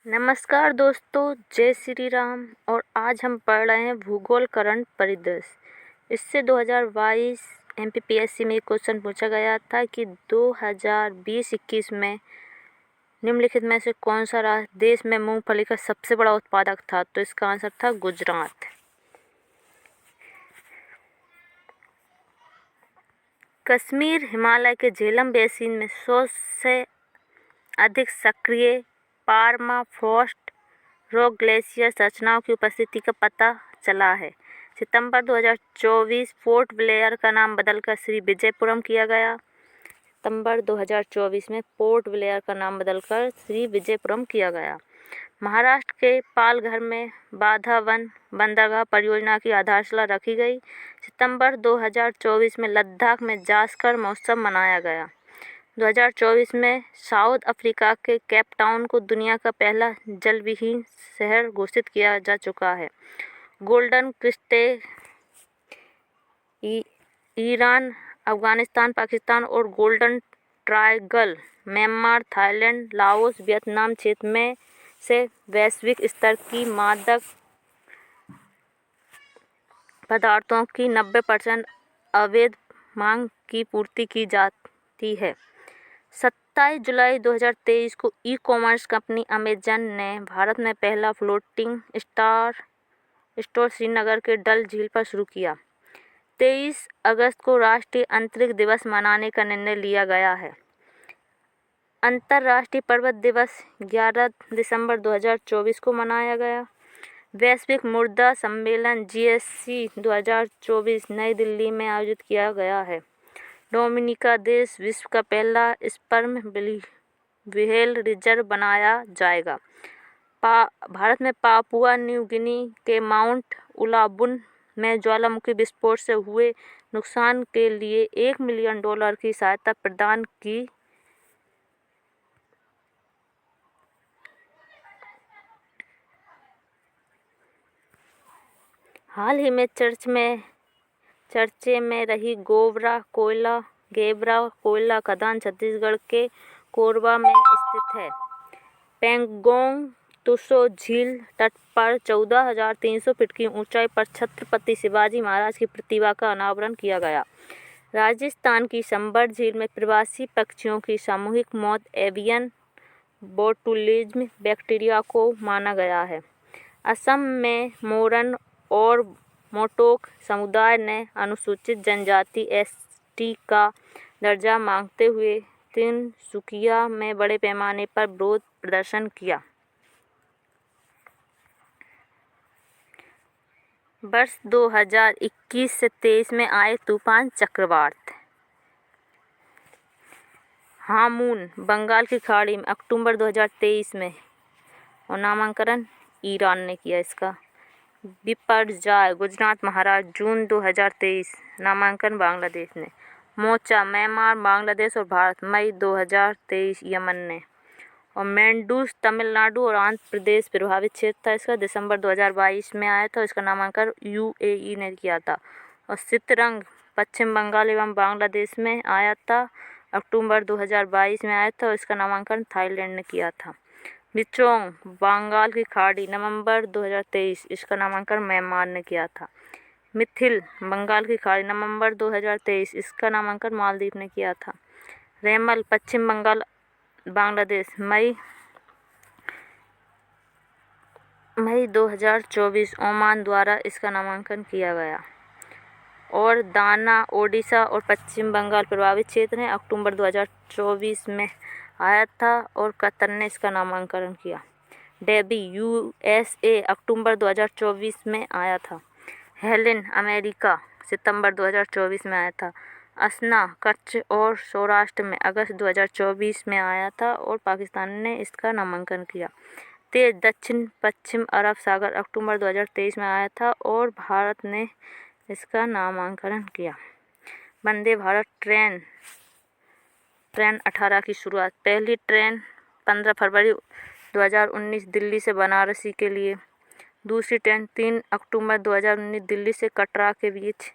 नमस्कार दोस्तों, जय श्री राम। और आज हम पढ़ रहे हैं भूगोल करंट परिदृश्य। इससे 2022 MPPSC में एक क्वेश्चन पूछा गया था कि 2020-21 में निम्नलिखित में से कौन सा देश में मूंगफली का सबसे बड़ा उत्पादक था। तो इसका आंसर था गुजरात। कश्मीर हिमालय के झेलम बेसिन में 100 से अधिक सक्रिय परमाफ्रॉस्ट रॉक ग्लेशियर संरचनाओं की उपस्थिति का पता चला है। सितंबर 2024 पोर्ट ब्लेयर का नाम बदलकर श्री विजयपुरम किया गया। सितंबर 2024 में पोर्ट ब्लेयर का नाम बदलकर श्री विजयपुरम किया गया। महाराष्ट्र के पालघर में बाधा वन बंदरगाह परियोजना की आधारशिला रखी गई। सितंबर 2024 में लद्दाख में जास्कर महोत्सव मनाया गया। 2024 में साउथ अफ्रीका के केप टाउन को दुनिया का पहला जलविहीन शहर घोषित किया जा चुका है। Golden crescent Iran, Afghanistan, Pakistan और golden triangle Myanmar, Thailand, Laos, Vietnam क्षेत्र में से वैश्विक स्तर की मादक पदार्थों की 90% अवैध मांग की पूर्ति की जाती है। 27 जुलाई 2023 को ई-कॉमर्स कंपनी अमेजन ने भारत में पहला फ्लोटिंग स्टोर श्रीनगर के डल झील पर शुरू किया। 23 अगस्त को राष्ट्रीय अंतरिक्ष दिवस मनाने का निर्णय लिया गया है। अंतर्राष्ट्रीय पर्वत दिवस 11 दिसंबर 2024 को मनाया गया। वैश्विक मुद्रा सम्मेलन GSC 2024 नई दिल्ली में आयोजित किया गया है। डोमिनिका देश विश्व का पहला स्पर्म व्हेल रिजर्व बनाया जाएगा। भारत में पापुआ न्यू गिनी के माउंट उलाबुन में ज्वालामुखी विस्फोट से हुए नुकसान के लिए $1 मिलियन की सहायता प्रदान की। हाल ही में चर्चे में रही गेवरा कोयला खदान छत्तीसगढ़ के कोरबा में स्थित है। पेंगोंग त्सो झील तट पर 14,300 फीट की ऊंचाई पर छत्रपति शिवाजी महाराज की प्रतिमा का अनावरण किया गया। राजस्थान की संबर झील में प्रवासी पक्षियों की सामूहिक मौत एवियन बोटुलिज्म बैक्टीरिया को माना गया है। असम में मोरन और मोटोक समुदाय ने अनुसूचित जनजाति ST का दर्जा मांगते हुए तिनसुकिया में बड़े पैमाने पर विरोध प्रदर्शन किया। वर्ष 2021 से 23 में आए तूफान चक्रवात। हामून बंगाल की खाड़ी में अक्टूबर 2023 में और नामांकन ईरान ने किया। इसका बिपरजॉय गुजरात महाराष्ट्र जून 2023 नामांकन बांग्लादेश ने। मोचा म्यांमार, बांग्लादेश और भारत मई 2023 यमन ने। और मेंडूस तमिलनाडु और आंध्र प्रदेश प्रभावित क्षेत्र था। इसका दिसंबर 2022 में आया था। इसका नामांकन UAE ने किया था। और सितरंग पश्चिम बंगाल एवं बांग्लादेश में आया था। अक्टूबर 2022 में आया था और इसका नामांकन थाईलैंड ने किया था। बिचोंग बंगाल की खाड़ी नवंबर 2023, इसका नामांकन म्यांमार ने किया था। मिथिल बंगाल की खाड़ी नवंबर 2023, इसका नामांकन मालदीव ने किया था। रेमल पश्चिम बंगाल बांग्लादेश मई 2024 ओमान द्वारा इसका नामांकन किया गया। और दाना ओडिशा और पश्चिम बंगाल प्रभावित क्षेत्र हैं। अक्टूबर 2024 में आया था और कतर ने इसका नामांकन किया। डेबी USA अक्टूबर 2024 में आया था। हेलेन अमेरिका सितंबर 2024 में आया था। असना कच्छ और सौराष्ट्र में अगस्त 2024 में आया था और पाकिस्तान ने इसका नामांकन किया। तेज दक्षिण पश्चिम अरब सागर अक्टूबर 2023 में आया था और भारत ने इसका नामांकन किया। वंदे भारत ट्रेन 18 की शुरुआत। पहली ट्रेन 15 फरवरी 2019 दिल्ली से बनारसी के लिए। दूसरी ट्रेन 3 अक्टूबर 2019 दिल्ली से कटरा के बीच।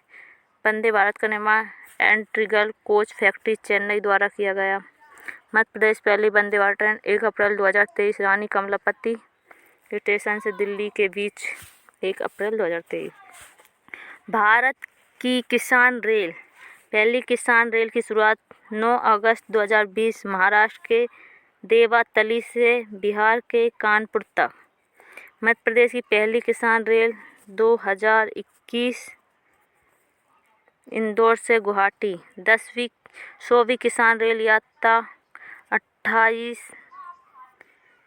वंदे भारत का निर्माण एंट्रीगल कोच फैक्ट्री चेन्नई द्वारा किया गया। मध्य प्रदेश पहली वंदे भारत ट्रेन 1 अप्रैल 2023 रानी कमलापति स्टेशन से दिल्ली के बीच 1 अप्रैल 2023। भारत की किसान रेल। पहली किसान रेल की शुरुआत 9 अगस्त 2020 महाराष्ट्र के देवातली से बिहार के कानपुर तक। मध्य प्रदेश की पहली किसान रेल 2021 इंदौर से गुवाहाटी। 100वीं किसान रेल यात्रा 28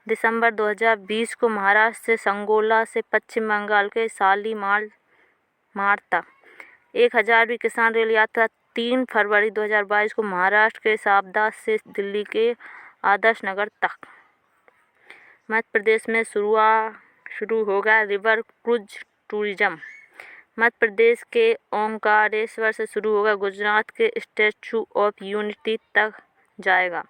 दिसंबर 2020 को महाराष्ट्र से संगोला से पश्चिम बंगाल के शालीमार तक। 1000वीं किसान रेल यात्रा 3 फरवरी 2022 को महाराष्ट्र के शाबदा से दिल्ली के आदर्श नगर तक। मध्य प्रदेश में शुरू होगा river cruise tourism. Madhya Pradesh के ओंकारेश्वर से शुरू होगा, गुजरात के स्टैचू ऑफ यूनिटी तक जाएगा।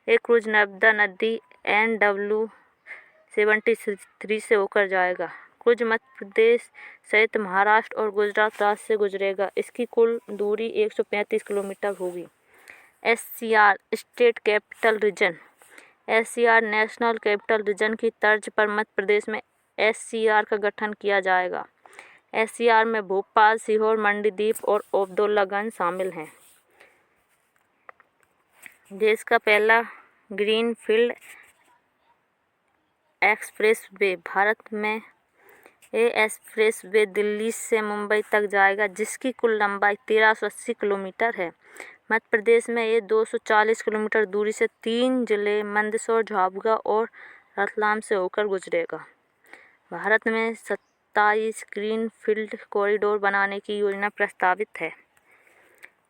एक क्रूज नर्मदा नदी NW73 से होकर जाएगा। क्रूज मध्य प्रदेश सहित महाराष्ट्र और गुजरात राज्य से गुजरेगा। इसकी कुल दूरी 135 किलोमीटर होगी। SCR state capital region. SCR national capital region की तर्ज पर मध्य प्रदेश में SCR का गठन किया जाएगा। SCR में भोपाल, सीहोर, मंडीदीप और औदुल्लागंज शामिल हैं। देश का पहला ग्रीनफील्ड एक्सप्रेसवे। भारत में एक्सप्रेसवे दिल्ली से मुंबई तक जाएगा, जिसकी कुल लंबाई 1380 किलोमीटर है। मध्य प्रदेश में ये 240 किलोमीटर दूरी से 3 जिले मंदसौर, झाबुआ और रतलाम से होकर गुजरेगा। भारत में 27 ग्रीनफील्ड कॉरिडोर बनाने की योजना प्रस्तावित है।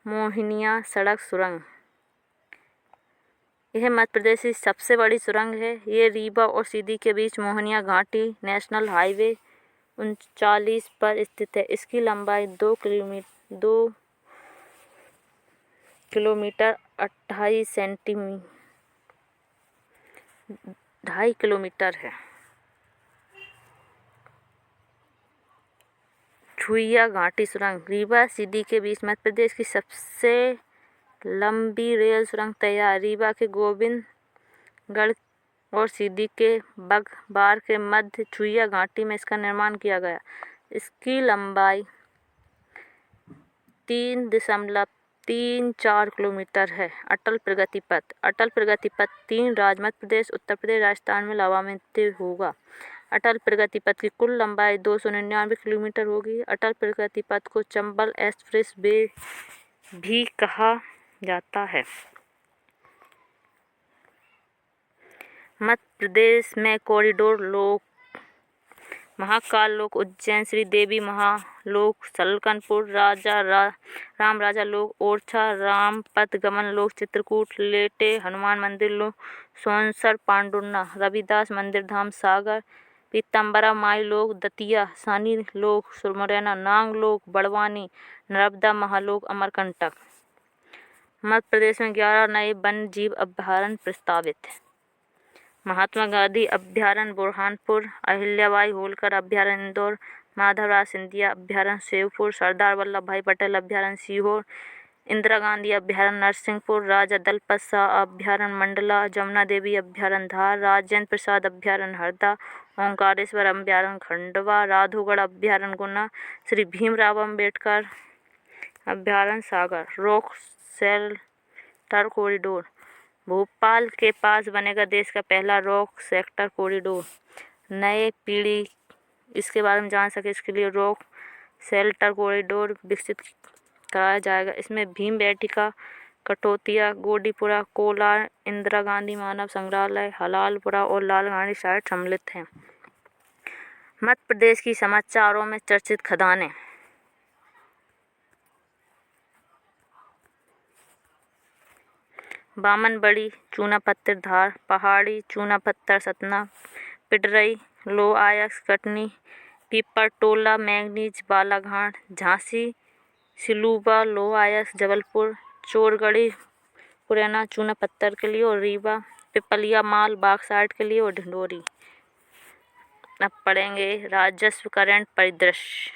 मोहनिया सड़क सुरंग। यह मध्य प्रदेश की सबसे बड़ी सुरंग है। ये रीवा और सीधी के बीच मोहनिया घाटी नेशनल हाईवे 39 पर स्थित है। इसकी लंबाई 2 किलोमीटर 2.5 किलोमीटर है। छुइया घाटी सुरंग। रीवा सीधी के बीच मध्य प्रदेश की सबसे लंबी रेल सुरंग तैयार। रीवा के गोविंदगढ़ और सीधी के बगबार के मध्य छुइया घाटी में इसका निर्माण किया गया। इसकी लंबाई 3.34 किलोमीटर है। अटल प्रगति पथ। अटल प्रगति पथ 3 राज्य मध्य प्रदेश, उत्तर प्रदेश, राजस्थान में लाभान्वित होगा। अटल प्रगति पथ की कुल लंबाई 299 किलोमीटर होगी। अटल प्रगति पथ को चंबल एक्सप्रेस वे भी कहा जाता है। मध्य प्रदेश में कॉरिडोर लोक महाकाल लोक, उज्जैन श्री देवी महालोक, सलकनपुर राम राजा लोक, ओरछा रामपथ गमन लोक, चित्रकूट लेटे हनुमान मंदिर लोक, सोनसर पांडुरना रविदास मंदिर धाम, सागर पीतम्बरा माई लोक, दतिया सानी लोक, मुरैना नांग लोक, बड़वानी नर्मदा महालोक, अमरकंटक। मध्य प्रदेश में 11 नए वन्य जीव अभयारण्य प्रस्तावित। महात्मा गांधी अभयारण्य बुरहानपुर, अहिल्याबाई होलकर अभयारण्य इंदौर, माधवराज सिंधिया अभयारण्य सेवपुर, सरदार वल्लभ भाई पटेल अभयारण्य सीहोर, इंदिरा गांधी अभयारण्य नरसिंहपुर, राजा दलपत शाह अभयारण्य मंडला, जमुना देवी अभयारण्य धार, राजेंद्र प्रसाद अभयारण्य हरदा, ओंकारेश्वर अभयारण्य खंडवा, राधोगढ़ अभयारण्य गुना, श्री भीमराव अम्बेडकर अभयारण्य Sagar. Rock shelter corridor. Bhopal के पास बनेगा देश का पहला रॉक शेल्टर कॉरिडोर। नए पीढ़ी इसके बारे में जान सके, इसके लिए रॉक शेल्टर कॉरिडोर विकसित कराया जाएगा। इसमें भीमबेटका, कठौतिया, गोडीपुरा, कोलार, इंदिरा गांधी मानव संग्रहालय, हलालपुरा और लालगाड़ी साइट सम्मिलित हैं। मध्य प्रदेश की समाचारों में चर्चित खदानें। बामनबड़ी चूना पत्थर धार, पहाड़ी चूना पत्थर सतना, पिडरई लो आयस्क कटनी, पीपरटोला मैंगनीज बालाघाट, झांसी सिलूबा लो आयस्क जबलपुर, चोरगढ़ी पुरैना चूना पत्थर के लिए और रीवा पिपलिया माल बाक्साइट के लिए और ढिंडोरी। अब पढ़ेंगे राजस्व करंट परिदृश्य।